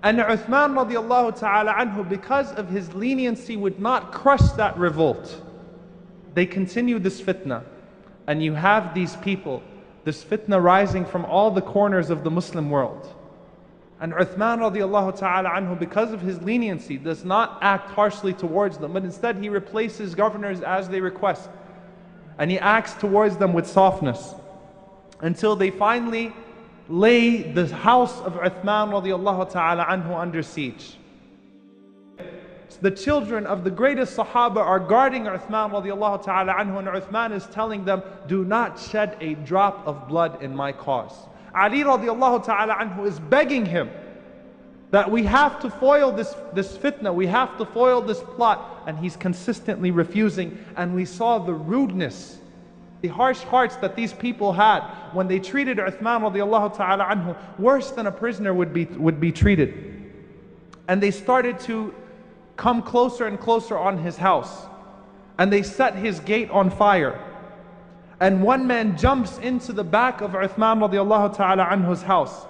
And Uthman radiallahu ta'ala anhu, because of his leniency, would not crush that revolt. They continue this fitna. And you have these people, this fitna rising from all the corners of the Muslim world. And Uthman radiallahu ta'ala anhu, because of his leniency, does not act harshly towards them, but instead he replaces governors as they request. And he acts towards them with softness, until they finally lay the house of Uthman radiallahu ta'ala anhu under siege. The children of the greatest Sahaba are guarding Uthman radiallahu ta'ala anhu, and Uthman is telling them, do not shed a drop of blood in my cause. Ali radiallahu ta'ala anhu is begging him that we have to foil this fitna, we have to foil this plot, and he's consistently refusing. And we saw the rudeness, the harsh hearts that these people had when they treated Uthman radiallahu ta'ala anhu worse than a prisoner would be treated. And they started to come closer and closer on his house, and they set his gate on fire. And one man jumps into the back of Uthman radiallahu ta'ala anhu's house,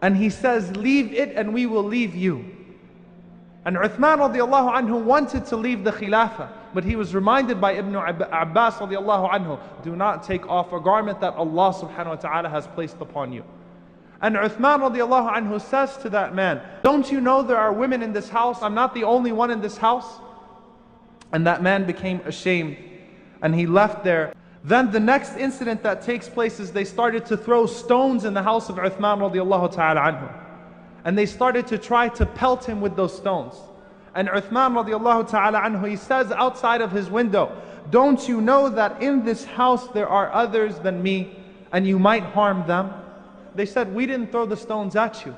and he says, leave it and we will leave you. And Uthman radiallahu anhu wanted to leave the Khilafah, but he was reminded by Ibn Abbas radiallahu anhu, do not take off a garment that Allah subhanahu wa ta'ala has placed upon you. And Uthman radiallahu anhu says to that man, don't you know there are women in this house? I'm not the only one in this house. And that man became ashamed and he left there. Then the next incident that takes place is they started to throw stones in the house of Uthman radiallahu ta'ala anhu. And they started to try to pelt him with those stones. And Uthman radiallahu ta'ala anhu, he says outside of his window, don't you know that in this house there are others than me and you might harm them? They said, we didn't throw the stones at you.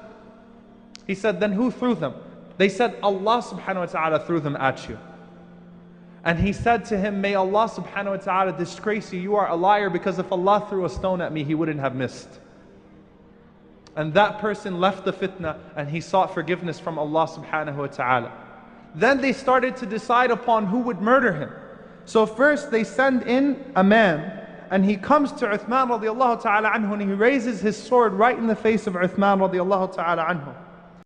He said, then who threw them? They said, Allah subhanahu wa ta'ala threw them at you. And he said to him, may Allah subhanahu wa ta'ala disgrace you. You are a liar, because if Allah threw a stone at me, He wouldn't have missed. And that person left the fitna and he sought forgiveness from Allah subhanahu wa ta'ala. Then they started to decide upon who would murder him. So first they send in a man, and he comes to Uthman radiallahu ta'ala anhu, and he raises his sword right in the face of Uthman radiallahu ta'ala anhu.